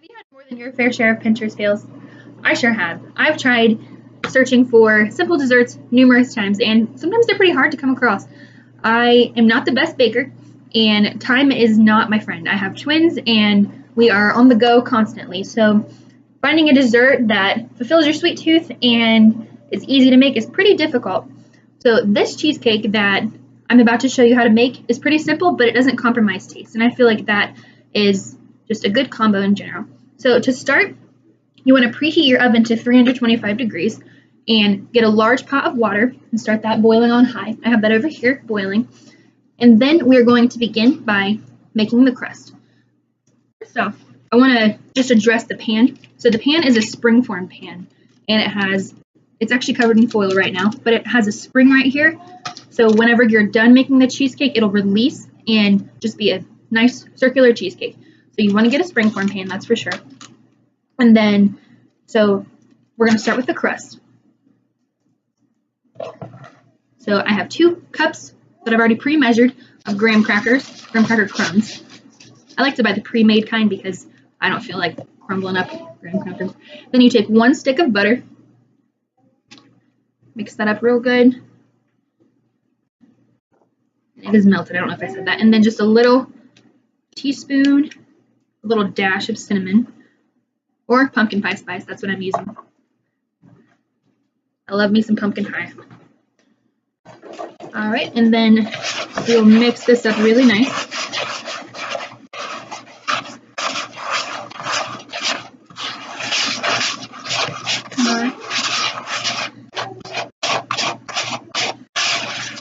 Have you had more than your fair share of Pinterest fails? I sure have. I've tried searching for simple desserts numerous times, and sometimes they're pretty hard to come across. I am not the best baker, and time is not my friend. I have twins, and we are on the go constantly. So finding a dessert that fulfills your sweet tooth and is easy to make is pretty difficult. So this cheesecake that I'm about to show you how to make is pretty simple, but it doesn't compromise taste, and I feel like that is just a good combo in general. So to start, you want to preheat your oven to 325 degrees and get a large pot of water and start that boiling on high. I have that over here boiling. And then we're going to begin by making the crust. First off, I want to just address the pan. So the pan is a springform pan, and it's actually covered in foil right now, but it has a spring right here. So whenever you're done making the cheesecake, it'll release and just be a nice circular cheesecake. So you want to get a springform pan, that's for sure. And then, so we're going to start with the crust. So I have 2 cups that I've already pre-measured of graham cracker crumbs. I like to buy the pre-made kind because I don't feel like crumbling up graham crackers. Then you take 1 stick of butter, mix that up real good. It is melted, I don't know if I said that. And then just a little teaspoon, a little dash of cinnamon, or pumpkin pie spice, that's what I'm using. I love me some pumpkin pie. Alright, and then we'll mix this up really nice. Alright.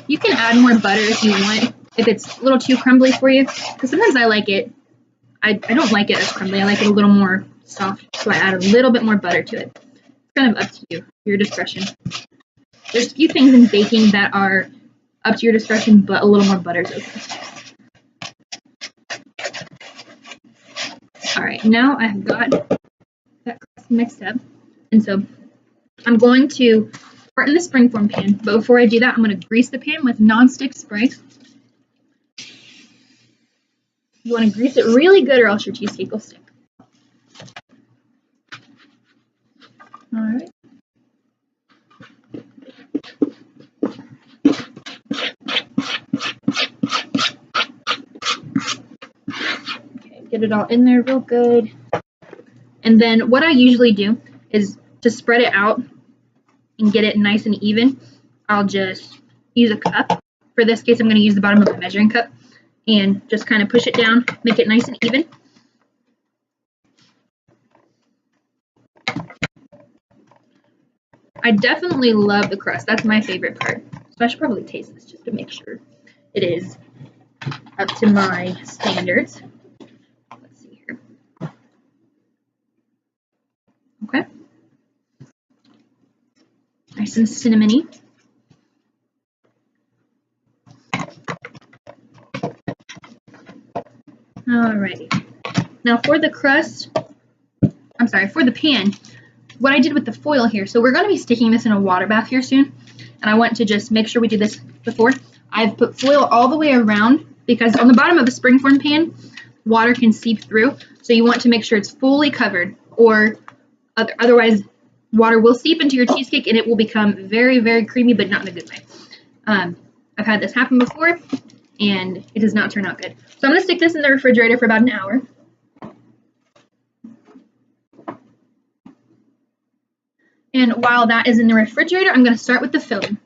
You can add more butter if you want, if it's a little too crumbly for you, because sometimes I like it. I don't like it as crumbly. I like it a little more soft, so I add a little bit more butter to it. It's kind of up to you, your discretion. There's a few things in baking that are up to your discretion, but a little more butter is okay. Alright, now I've got that crust mixed up, and so I'm going to part in the springform pan, but before I do that, I'm going to grease the pan with nonstick spray. You want to grease it really good or else your cheesecake will stick. Alright. Okay, get it all in there real good. And then what I usually do is to spread it out and get it nice and even, I'll just use a cup. For this case, I'm going to use the bottom of a measuring cup and just kind of push it down, make it nice and even. I definitely love the crust. That's my favorite part. So I should probably taste this just to make sure it is up to my standards. Let's see here. Okay. Nice and cinnamony. Alrighty. Now for the crust, for the pan, what I did with the foil here, so we're going to be sticking this in a water bath here soon, and I want to just make sure we do this before. I've put foil all the way around because on the bottom of a springform pan, water can seep through, so you want to make sure it's fully covered, or otherwise water will seep into your cheesecake and it will become very, very creamy, but not in a good way. I've had this happen before, and it does not turn out good. So I'm going to stick this in the refrigerator for about an hour. And while that is in the refrigerator, I'm going to start with the filling.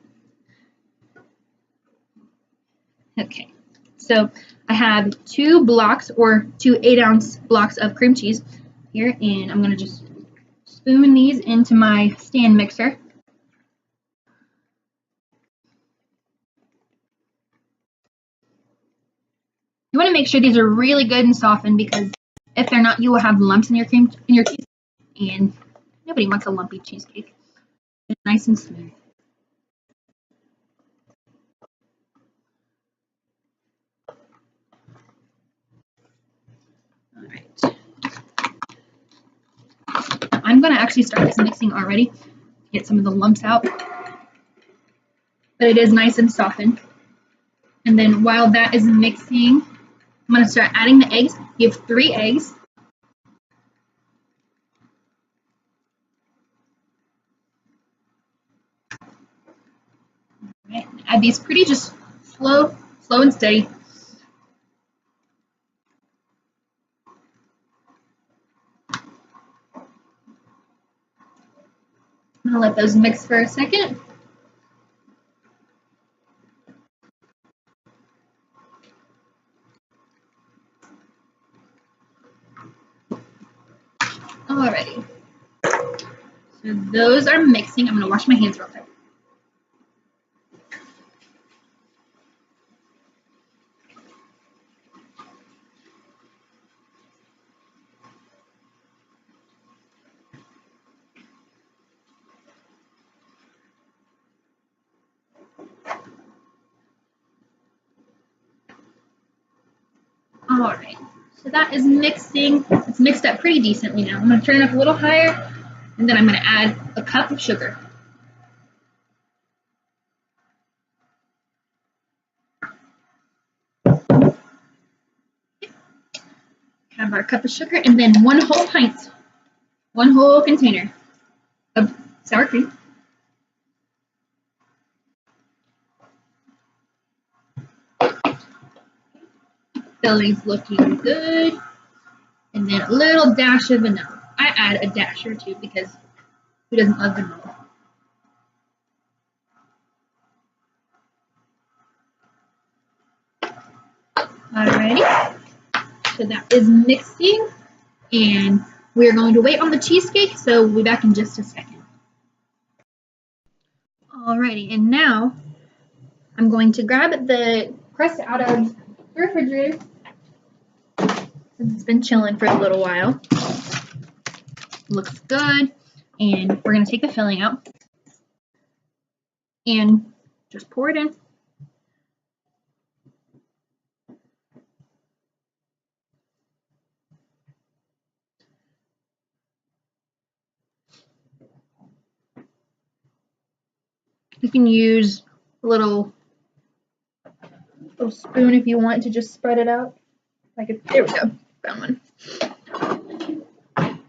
Okay, so I have 2 blocks or 2 8-ounce blocks of cream cheese here, and I'm going to just spoon these into my stand mixer. You want to make sure these are really good and softened, because if they're not, you will have lumps in your cheese, and nobody wants a lumpy cheesecake. It's nice and smooth. All right. I'm going to actually start this mixing already to get some of the lumps out, but it is nice and softened. And then while that is mixing, I'm going to start adding the eggs. You have 3 eggs. Okay, add these pretty just slow and steady. I'll let those mix for a second. Alrighty. So those are mixing. I'm going to wash my hands real quick. Alright, so that is mixing. It's mixed up pretty decently now. I'm going to turn it up a little higher, and then I'm going to add a cup of sugar. Have our cup of sugar, and then one whole container of sour cream. Filling's looking good. And then a little dash of vanilla. I add a dash or two because who doesn't love vanilla? Alrighty. So that is mixing. And we're going to wait on the cheesecake, so we'll be back in just a second. Alrighty, and now I'm going to grab the crust out of the refrigerator since it's been chilling for a little while. Looks good. And we're going to take the filling out and just pour it in. You can use a little spoon if you want to just spread it out. There we go, found one. I'm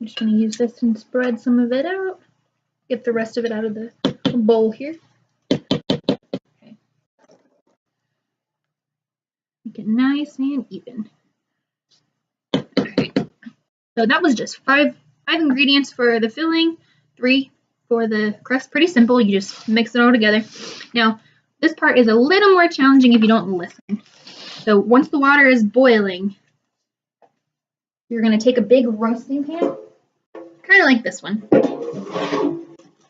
just going to use this and spread some of it out. Get the rest of it out of the bowl here. Okay. Make it nice and even. Alright, so that was just five ingredients for the filling, 3 for the crust. Pretty simple, you just mix it all together. Now, this part is a little more challenging if you don't listen. So once the water is boiling, you're going to take a big roasting pan, kind of like this one.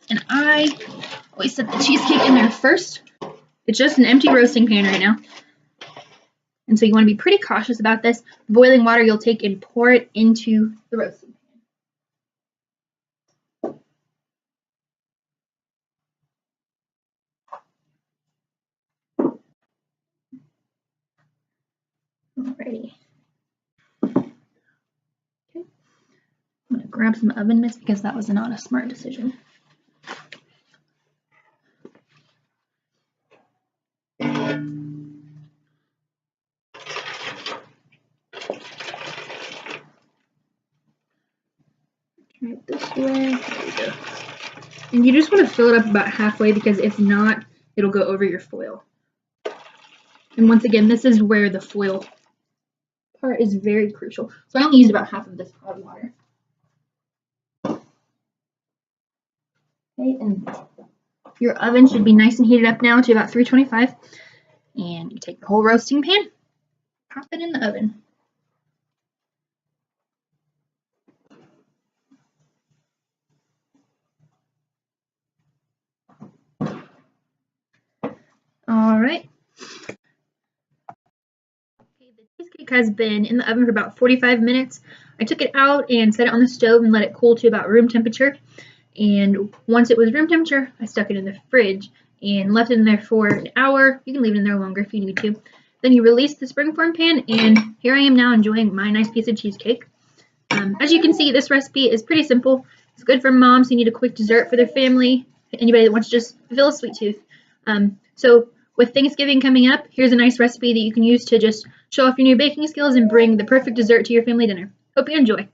And I always set the cheesecake in there first. It's just an empty roasting pan right now. And so you want to be pretty cautious about this. The boiling water you'll take and pour it into the roasting pan. Alrighty. Okay. I'm going to grab some oven mitts because that was not a smart decision. Right this way. There we go. And you just want to fill it up about halfway because if not, it'll go over your foil. And once again, this is where the foil part is very crucial. So I only used about half of this pot of water. Okay, and your oven should be nice and heated up now to about 325. And you take the whole roasting pan, pop it in the oven. Alright. Okay, the cheesecake has been in the oven for about 45 minutes. I took it out and set it on the stove and let it cool to about room temperature. And once it was room temperature, I stuck it in the fridge and left it in there for an hour. You can leave it in there longer if you need to. Then you release the springform pan, and here I am now enjoying my nice piece of cheesecake. As you can see, this recipe is pretty simple. It's good for moms who need a quick dessert for their family, anybody that wants to just fill a sweet tooth. So with Thanksgiving coming up, here's a nice recipe that you can use to just show off your new baking skills and bring the perfect dessert to your family dinner. Hope you enjoy.